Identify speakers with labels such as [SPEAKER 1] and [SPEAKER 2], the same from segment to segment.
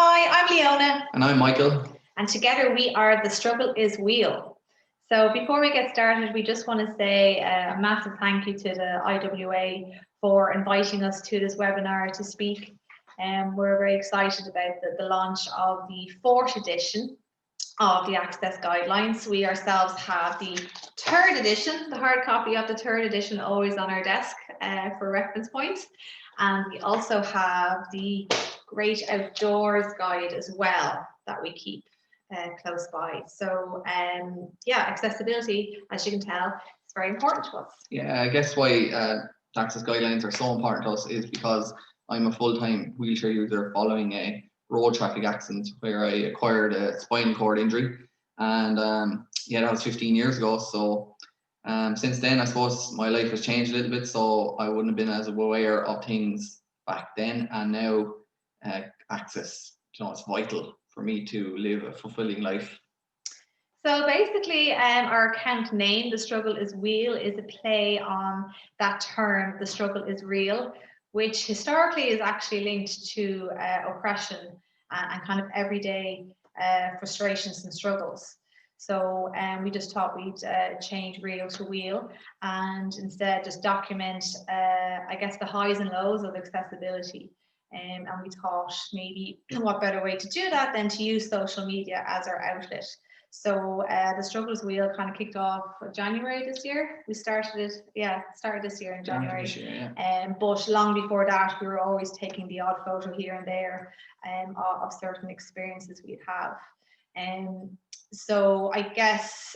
[SPEAKER 1] Hi, I'm Leona.
[SPEAKER 2] And I'm Michael.
[SPEAKER 1] And together we are The Struggle is Real. So before we get started, we just want to say a massive thank you to the IWA for inviting us to this webinar to speak. And we're very excited about the launch of the 4th edition of the Access Guidelines. We ourselves have the 3rd edition, the hard copy of the 3rd edition, always on our desk for reference points. And we also have the Great Outdoors Guide as well that we keep close by. So yeah, accessibility, as you can tell, is very important to us.
[SPEAKER 2] Yeah, I guess why Access Guidelines are so important to us is because I'm a full-time wheelchair user following a road traffic accident where I acquired a spinal cord injury, and yeah, that was 15 years ago. So since then, I suppose my life has changed a little bit, so I wouldn't have been as aware of things back then, and now access, it's vital for me to live a fulfilling life.
[SPEAKER 1] So basically, our account name, The Struggle is Real, is a play on that term, the struggle is real, which historically is actually linked to oppression and kind of everyday frustrations and struggles. So we just thought we'd change real to wheel and instead just document, I guess, the highs and lows of accessibility. And we thought maybe what better way to do that than to use social media as our outlet. So the Struggles Wheel kind of kicked off January this year. We started it, started this year in January. But long before that, we were always taking the odd photo here and there of certain experiences we'd have. So I guess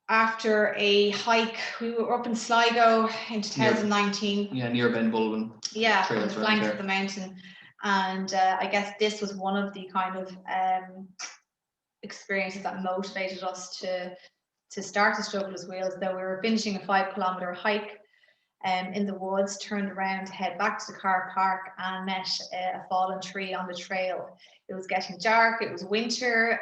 [SPEAKER 1] after a hike, we were up in Sligo in 2019.
[SPEAKER 2] Near Ben Bulben.
[SPEAKER 1] Yeah, on the flanks of the mountain. And I guess this was one of the kind of experiences that motivated us to start The Struggle is Real. Though we were finishing a 5-kilometer hike in the woods, turned around to head back to the car park and met a fallen tree on the trail. It was getting dark, it was winter.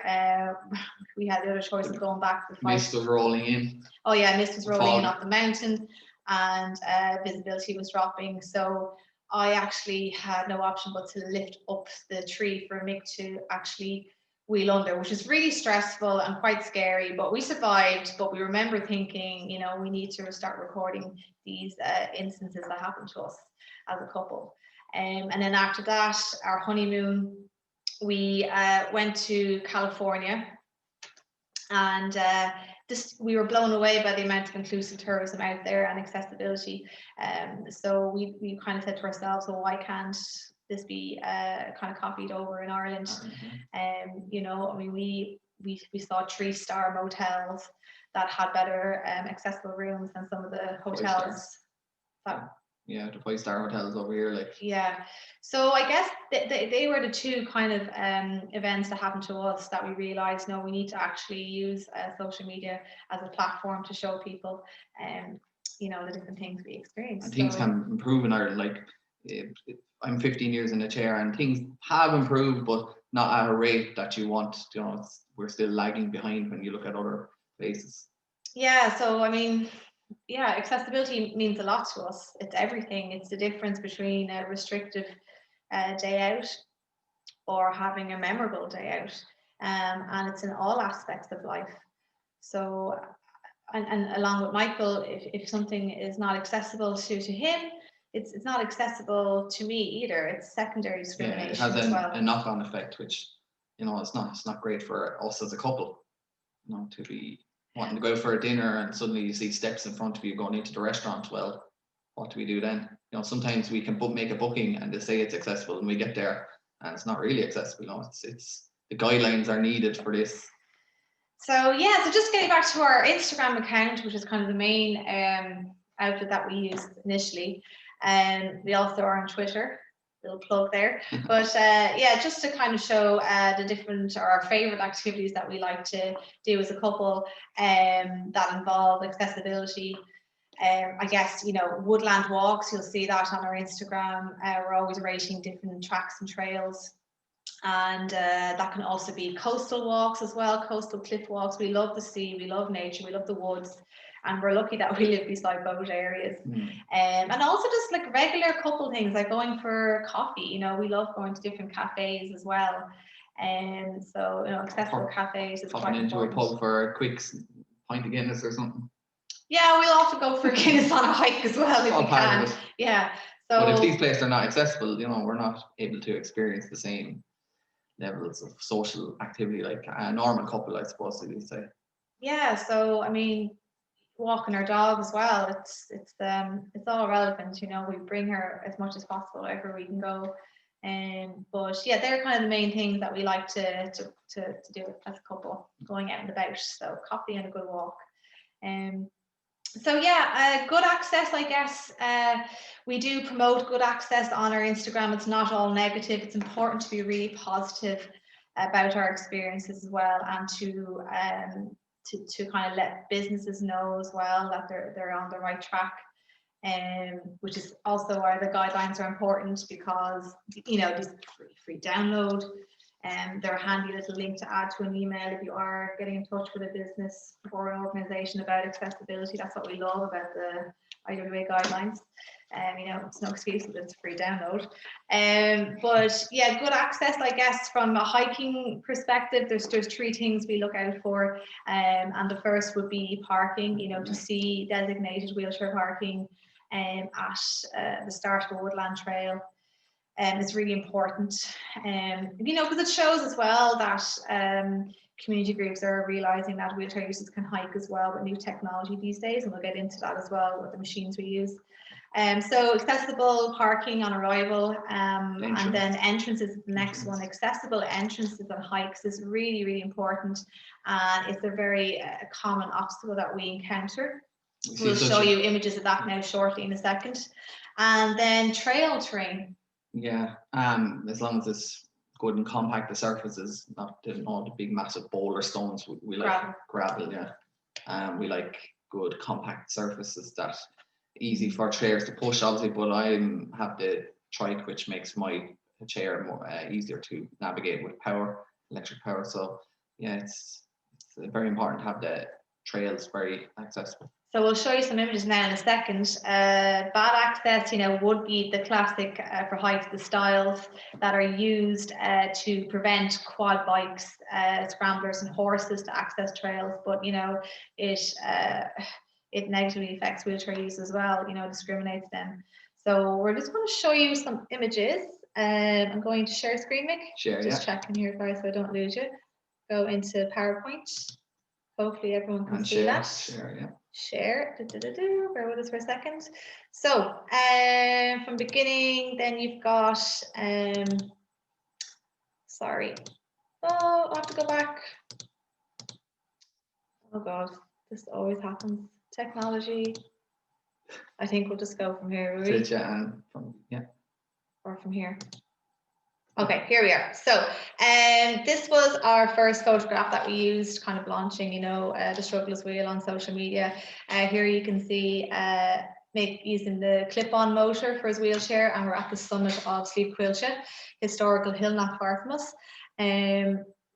[SPEAKER 1] We had the other choice of going back to the
[SPEAKER 2] mist was rolling in.
[SPEAKER 1] Oh yeah, mist was rolling in off the mountain, and visibility was dropping. So I actually had no option but to lift up the tree for Mick to actually wheel under, which is really stressful and quite scary, but we survived. But we remember thinking, we need to start recording these instances that happened to us as a couple. And then after that, our honeymoon, we went to California, and we were blown away by the amount of inclusive tourism out there and accessibility. So we kind of said to ourselves, well, why can't this be kind of copied over in Ireland? We saw 3-star motels that had better accessible rooms than some of the hotels.
[SPEAKER 2] Yeah, the 5-star hotels over here,
[SPEAKER 1] Yeah, so I guess they were the two kind of events that happened to us that we realized, no, we need to actually use social media as a platform to show people the different things we experience.
[SPEAKER 2] And things can improve in Ireland. I'm 15 years in the chair, and things have improved, but not at a rate that you want. We're still lagging behind when you look at other places.
[SPEAKER 1] Yeah, so I mean, accessibility means a lot to us. It's everything. It's the difference between a restrictive day out or having a memorable day out, and it's in all aspects of life. So, and along with Michael, if something is not accessible to him, it's not accessible to me either. It's secondary discrimination.
[SPEAKER 2] Yeah, it has a knock-on effect, which it's not great for us as a couple. To be wanting to go for a dinner and suddenly you see steps in front of you going into the restaurant. Well, what do we do then? Sometimes we can make a booking and they say it's accessible, and we get there and it's not really accessible. It's the guidelines are needed for this.
[SPEAKER 1] So just getting back to our Instagram account, which is kind of the main outlet that we used initially, and we also are on Twitter. Little plug there. But just to kind of show the different, or our favorite activities that we like to do as a couple that involve accessibility. I guess, woodland walks, you'll see that on our Instagram. We're always rating different tracks and trails. And that can also be coastal walks as well, coastal cliff walks. We love the sea, we love nature, we love the woods. and we're lucky that we live beside both areas.
[SPEAKER 2] Mm.
[SPEAKER 1] And also just like regular couple things, like going for coffee. You know, we love going to different cafes as well. And so, you know, accessible cafes is quite
[SPEAKER 2] Popping into
[SPEAKER 1] important.
[SPEAKER 2] a pub for a quick pint of Guinness or something.
[SPEAKER 1] Yeah, we'll often go for Guinness on a hike as well if we can. Yeah. So,
[SPEAKER 2] but if these places are not accessible, you know, we're not able to experience the same levels of social activity like a normal couple, I suppose you'd say.
[SPEAKER 1] Yeah. So, I mean, walking our dog as well. It's all relevant. You know, we bring her as much as possible wherever we can go. But yeah, they're kind of the main things that we like to do as a couple, going out and about. So coffee and a good walk. So yeah, good access, I guess. We do promote good access on our Instagram. It's not all negative. It's important to be really positive about our experiences as well, and to kind of let businesses know as well that they're on the right track. Which is also why the guidelines are important, because you know, these free download, and they're a handy little link to add to an email if you are getting in touch with a business or an organization about accessibility. That's what we love about the IWA guidelines. You know, it's no excuse that it's a free download. But yeah, good access, I guess, from a hiking perspective, there's 3 things we look out for. And the first would be parking, you know, to see designated wheelchair parking at the start of the Woodland Trail. It's really important, you know, because it shows as well that community groups are realizing that wheelchair users can hike as well with new technology these days, and we'll get into that as well with the machines we use. So accessible parking on arrival, and then entrances is the next one. Accessible entrances on hikes is really, really important, and it's a very common obstacle that we encounter. We'll show you images of that now shortly in a second. And then trail terrain.
[SPEAKER 2] Yeah, as long as it's good and compact, the surfaces, not all the big massive boulder stones. We like gravel, yeah. We like good compact surfaces that easy for chairs to push, obviously. But I have the trike, which makes my chair more easier to navigate with electric power. So yeah, it's very important to have the trails very accessible.
[SPEAKER 1] So we'll show you some images now in a second. Bad access, you know, would be the classic for hikes, the stiles that are used to prevent quad bikes, scramblers and horses to access trails. But, you know, it negatively affects wheelchair use as well, you know, discriminates them. So we're just going to show you some images. I'm going to share screen, Mick.
[SPEAKER 2] Share,
[SPEAKER 1] just checking here, guys, so I don't lose you. Go into PowerPoint. Hopefully everyone can see that.
[SPEAKER 2] Share, yeah.
[SPEAKER 1] Share, bear with us for a second. So from beginning, then you've got, sorry, oh, I have to go back. Oh God, this always happens. Technology. I think we'll just go from here. Or from here. Okay, here we are. So this was our first photograph that we used, kind of launching, you know, the struggle is real on social media. Here you can see Mick using the clip-on motor for his wheelchair, and we're at the summit of Sleep Quilcha, historical hill not far from us.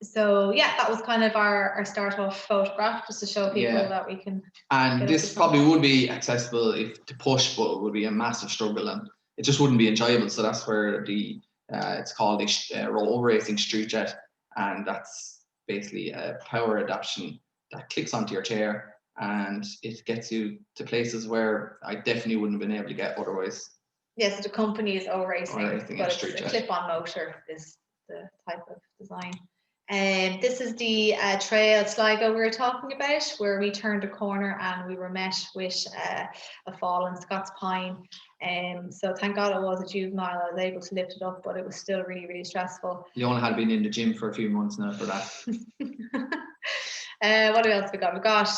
[SPEAKER 1] So yeah, that was kind of our start off photograph, just to show people that we can.
[SPEAKER 2] And this probably would be accessible if to push, but it would be a massive struggle, and it just wouldn't be enjoyable. So that's where the it's called the roll racing street jet, and that's basically a power adaptation that clicks onto your chair, and it gets you to places where I definitely wouldn't have been able to get otherwise.
[SPEAKER 1] Yes, the company is O Racing, but it's a clip-on motor is the type of design. And this is the trail Sligo we were talking about, where we turned a corner and we were met with a fallen Scots pine. So thank God it was a juvenile. I was able to lift it up, but it was still really, really stressful.
[SPEAKER 2] Leona had been in the gym for a few months now for that.
[SPEAKER 1] What else we got? We got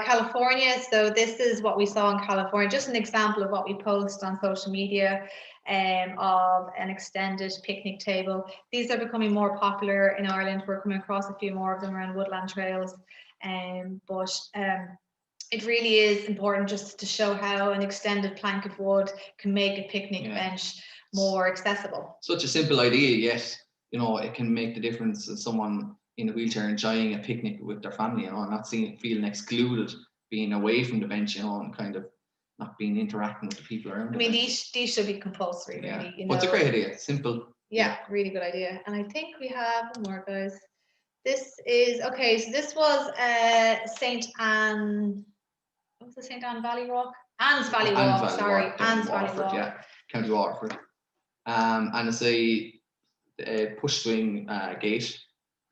[SPEAKER 1] California. So this is what we saw in California. Just an example of what we post on social media. Of an extended picnic table. These are becoming more popular in Ireland. We're coming across a few more of them around woodland trails. But it really is important just to show how an extended plank of wood can make a picnic bench more accessible.
[SPEAKER 2] Such a simple idea, yet you know it can make the difference of someone in a wheelchair enjoying a picnic with their family, you know, and not feeling excluded being away from the bench, and kind of not being interacting with the people around.
[SPEAKER 1] I mean, these should be compulsory, really.
[SPEAKER 2] But it's a great idea. Simple.
[SPEAKER 1] Yeah, really good idea. And I think we have one more, guys. This is okay. So this was St. Anne. What was it? St. Anne Valley Walk. Anne's Valley Walk. Sorry, Anne's Valley Walk.
[SPEAKER 2] Yeah, County Waterford. And it's a push swing gate.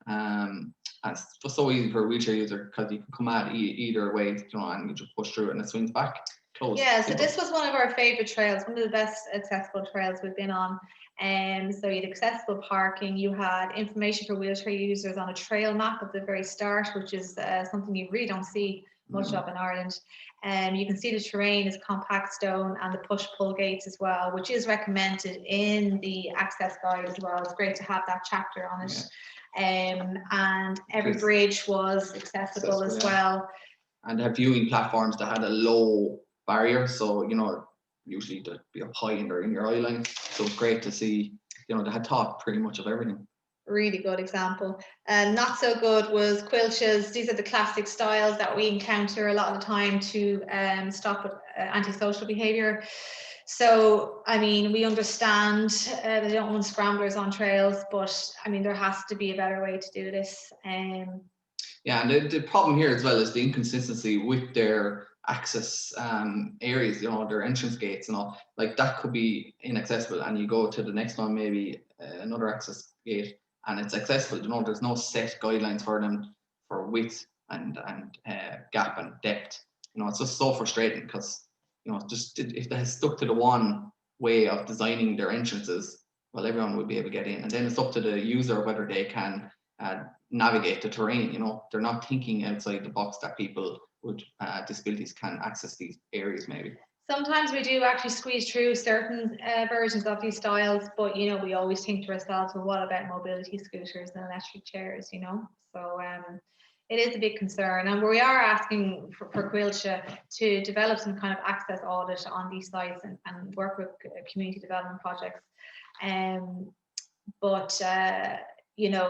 [SPEAKER 2] And it's just so easy for a wheelchair user because you can come at either way, and you just push through it and it swings back. Close.
[SPEAKER 1] Yeah, so this was one of our favourite trails, one of the best accessible trails we've been on. So you had accessible parking, you had information for wheelchair users on a trail map at the very start, which is something you really don't see much of in Ireland. You can see the terrain is compact stone and the push-pull gates as well, which is recommended in the access guide as well. It's great to have that chapter on it. And every bridge was accessible as well.
[SPEAKER 2] And have viewing platforms that had a low barrier, so usually they'd be up high in your eye line. So it's great to see, they had thought pretty much of everything.
[SPEAKER 1] Really good example. Not so good was quilches. These are the classic styles that we encounter a lot of the time to stop with antisocial behaviour. So, I mean, we understand they don't want scramblers on trails, but I mean, there has to be a better way to do this.
[SPEAKER 2] Yeah, and the problem here as well is the inconsistency with their access areas, their entrance gates and all. Like that could be inaccessible, and you go to the next one, maybe another access gate, and it's accessible. There's no set guidelines for them for width and gap and depth. It's just so frustrating because just if they had stuck to the one way of designing their entrances, well, everyone would be able to get in, and then it's up to the user whether they can navigate the terrain. They're not thinking outside the box that people with disabilities can access these areas. Maybe
[SPEAKER 1] sometimes we do actually squeeze through certain versions of these styles, but we always think to ourselves, well, what about mobility scooters and electric chairs? So it is a big concern, and we are asking for Quilcha to develop some kind of access audit on these sites and work with community development projects. But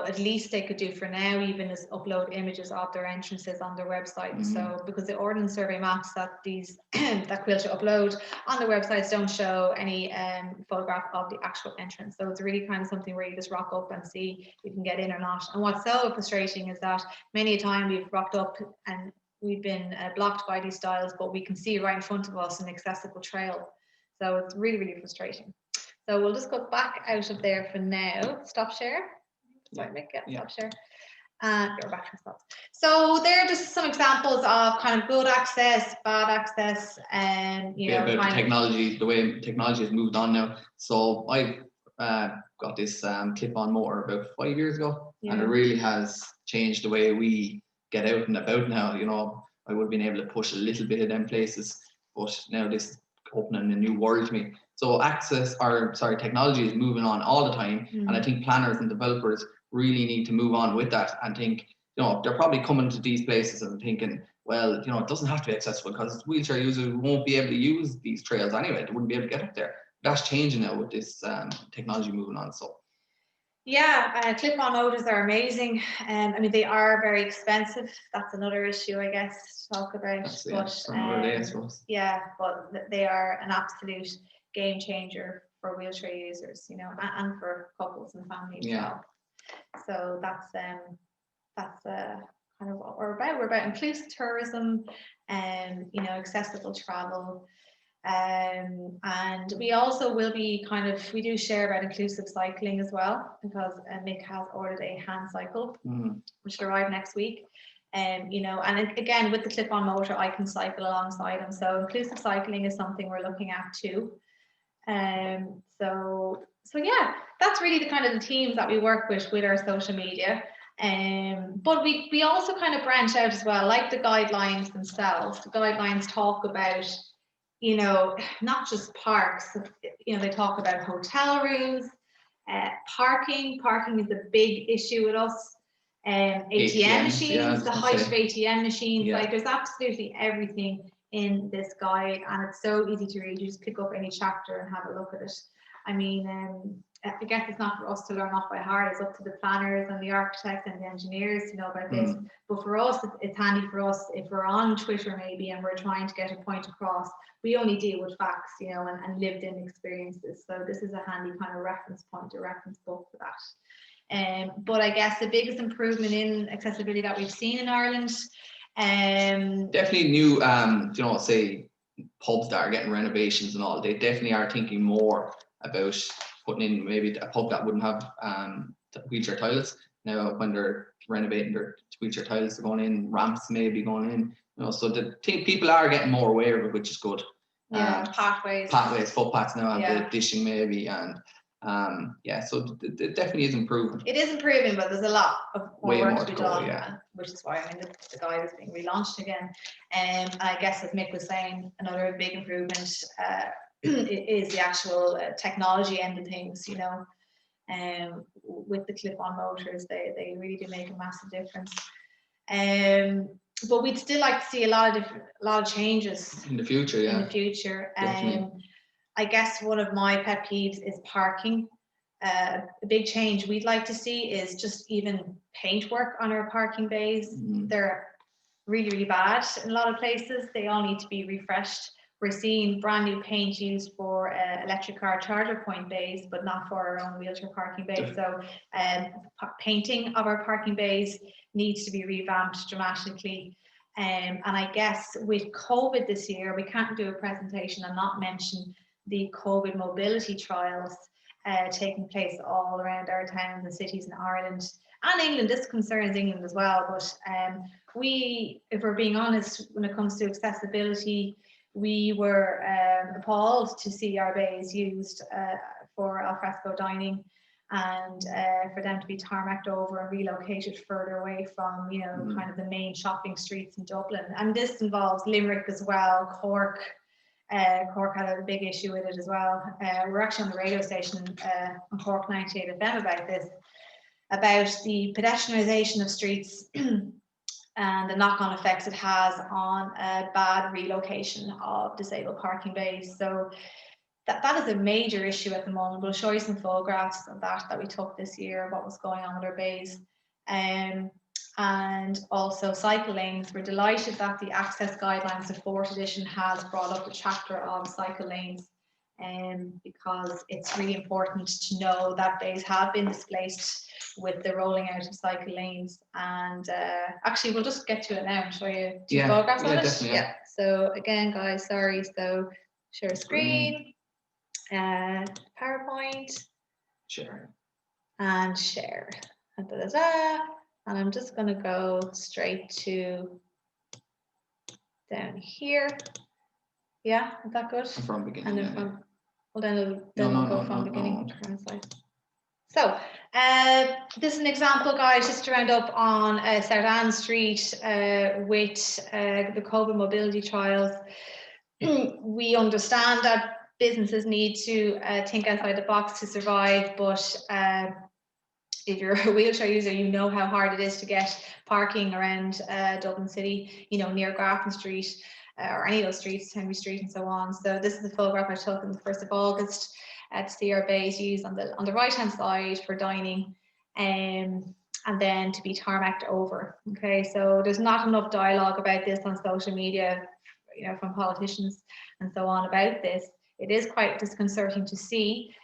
[SPEAKER 1] at least they could do for now even is upload images of their entrances on their website. So because the ordnance survey maps that that Quilcha upload on their websites don't show any photograph of the actual entrance. So it's really kind of something where you just rock up and see if you can get in or not. And what's so frustrating is that many a time we've rocked up and we've been blocked by these styles, but we can see right in front of us an accessible trail. So it's really, really frustrating. So we'll just go back out of there for now. Stop share. Sorry, Mick, stop share. Go back to spots. So there are just some examples of kind of good access, bad access, and
[SPEAKER 2] about technology, the way technology has moved on now. So I got this clip-on motor about 5 years ago, and it really has changed the way we get out and about now. I would have been able to push a little bit of them places, but now this is opening a new world to me. So technology is moving on all the time, and I think planners and developers really need to move on with that and think, they're probably coming to these places and thinking, well, it doesn't have to be accessible because wheelchair users won't be able to use these trails anyway. They wouldn't be able to get up there. That's changing now with this technology moving on. So
[SPEAKER 1] yeah, clip-on motors are amazing. I mean, they are very expensive. That's another issue, I guess, to talk about.
[SPEAKER 2] Another day, I suppose.
[SPEAKER 1] Yeah, but they are an absolute game changer for wheelchair users, and for couples and families as well. So that's kind of what we're about. We're about inclusive tourism and accessible travel. And we also will be we do share about inclusive cycling as well, because Mick has ordered a hand cycle, which will arrive next week. And again, with the clip-on motor, I can cycle alongside him. So inclusive cycling is something we're looking at too. So yeah, that's really the kind of the teams that we work with our social media. But we also kind of branch out as well, like the guidelines themselves. The guidelines talk about, not just parks, they talk about hotel rooms, parking. Parking is a big issue with us. ATM machines, the height of ATM machines, like there's absolutely everything in this guide, and it's so easy to read. You just pick up any chapter and have a look at it. I mean, I guess it's not for us to learn off by heart. It's up to the planners and the architects and the engineers to know about this. But for us, it's handy for us if we're on Twitter maybe and we're trying to get a point across. We only deal with facts, you know, and lived-in experiences. So this is a handy kind of reference point, a reference book for that. But I guess the biggest improvement in accessibility that we've seen in Ireland,
[SPEAKER 2] definitely new, you know, say pubs that are getting renovations and all. They definitely are thinking more about putting in maybe a pub that wouldn't have wheelchair toilets. Now, when they're renovating their wheelchair toilets, they're going in, ramps maybe going in. You know, so the people are getting more aware of it, which is good.
[SPEAKER 1] Yeah, pathways,
[SPEAKER 2] footpaths now, and the dishing maybe, and yeah, so it definitely is improving.
[SPEAKER 1] It is improving, but there's a lot of more work to be done,
[SPEAKER 2] yeah.
[SPEAKER 1] Which is why I mean the guide is being relaunched again. And I guess as Mick was saying, another big improvement is the actual technology end of things. You know, with the clip-on motors, they really do make a massive difference. But we'd still like to see a lot of changes
[SPEAKER 2] in the future. Yeah,
[SPEAKER 1] in the future. I guess one of my pet peeves is parking. A big change we'd like to see is just even paint work on our parking bays. They're really, really bad in a lot of places. They all need to be refreshed. We're seeing brand new paint used for electric car charger point bays, but not for our own wheelchair parking bays. So painting of our parking bays needs to be revamped dramatically. And I guess with COVID this year, we can't do a presentation and not mention the COVID mobility trials taking place all around our towns and cities in Ireland and England. This concerns England as well, but we, if we're being honest, when it comes to accessibility, we were appalled to see our bays used for alfresco dining, and for them to be tarmacked over and relocated further away from, you know, kind of the main shopping streets in Dublin. And this involves Limerick as well, Cork. Cork had a big issue with it as well. We're actually on the radio station on Cork 98 FM about this, about the pedestrianisation of streets and the knock-on effects it has on bad relocation of disabled parking bays. So that is a major issue at the moment. We'll show you some photographs of that we took this year, what was going on with our bays. And also cycle lanes. We're delighted that the Access Guidelines, the 4th edition, has brought up a chapter on cycle lanes, because it's really important to know that bays have been displaced with the rolling out of cycle lanes. And actually, we'll just get to it now and show you two photographs on it.
[SPEAKER 2] Definitely,
[SPEAKER 1] yeah. So again, guys, sorry. So share screen, PowerPoint,
[SPEAKER 2] share,
[SPEAKER 1] and share. And da-da-da. And I'm just going to go straight to down here. Yeah, is that good?
[SPEAKER 2] From beginning.
[SPEAKER 1] And then from, well, then we'll go from beginning. So this is an example, guys, just to round up on South Anne Street with the COVID mobility trials. We understand that businesses need to think outside the box to survive, but if you're a wheelchair user, you know how hard it is to get parking around Dublin City, you know, near Grafton Street or any of those streets, Henry Street and so on. So this is a photograph I took on the 1st of August to see our bays used on the right-hand side for dining, and then to be tarmacked over. Okay, so there's not enough dialogue about this on social media, you know, from politicians and so on about this. It is quite disconcerting to see.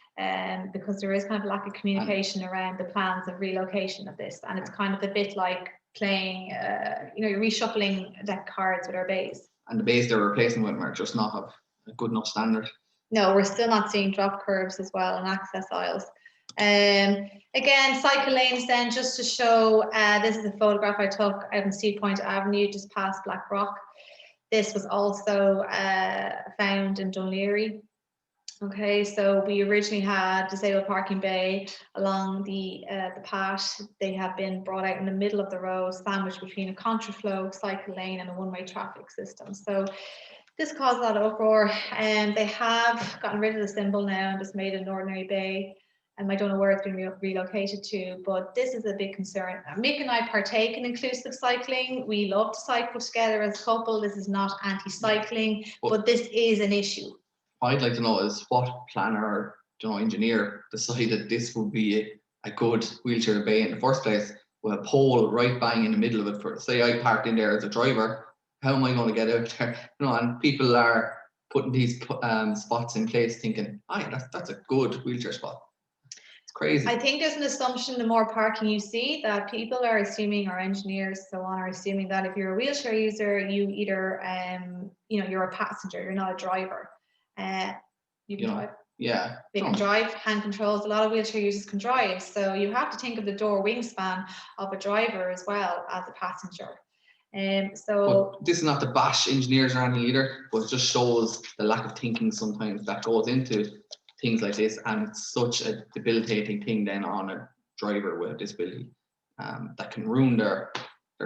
[SPEAKER 1] Because there is kind of lack of communication around the plans of relocation of this, and it's kind of a bit like playing, you know, you're reshuffling deck cards with our bays. And
[SPEAKER 2] the bays they're replacing with are just not of a good enough standard.
[SPEAKER 1] No, we're still not seeing drop curbs as well and access aisles. Again, cycle lanes then, just to show, this is a photograph I took out on Sea Point Avenue, just past Blackrock. This was also found in Dunleary. Okay, so we originally had disabled parking bay along the path. They have been brought out in the middle of the road, sandwiched between a contraflow cycle lane and a one-way traffic system. So this caused a lot of uproar, and they have gotten rid of the symbol now and just made an ordinary bay. And I don't know where it's been relocated to, but this is a big concern. Mick and I partake in inclusive cycling. We love to cycle together as a couple. This is not anti-cycling, but this is an issue.
[SPEAKER 2] I'd like to know is what planner or engineer decided this would be a good wheelchair bay in the first place, with a pole right bang in the middle of it. For say I parked in there as a driver, how am I going to get out there? And people are putting these spots in place, thinking, that's a good wheelchair spot. It's crazy.
[SPEAKER 1] I think there's an assumption the more parking you see that people are assuming, or engineers so on are assuming, that if you're a wheelchair user, you either you're a passenger, you're not a driver. You can drive.
[SPEAKER 2] Yeah.
[SPEAKER 1] They can drive, hand controls. A lot of wheelchair users can drive. So you have to think of the door wingspan of a driver as well as a passenger.
[SPEAKER 2] But this is not to bash engineers or anything either, but it just shows the lack of thinking sometimes that goes into things like this, and it's such a debilitating thing then on a driver with a disability that can ruin their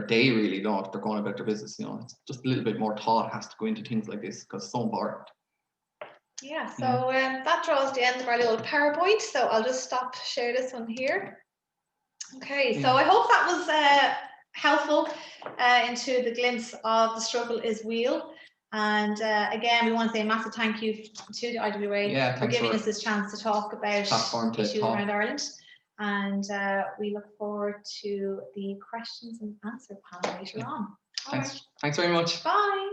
[SPEAKER 2] day, really, if they're going about their business. It's just a little bit more thought has to go into things like this, because it's so important.
[SPEAKER 1] Yeah, so that draws the end of our little PowerPoint, so I'll just share this one here. Okay, so I hope that was helpful into the glimpse of the struggle is real. And again, we want to say a massive thank you to the IWA for giving us this chance to talk about issues around Ireland. And we look forward to the questions and answer panel later on.
[SPEAKER 2] Thanks very much.
[SPEAKER 1] Bye.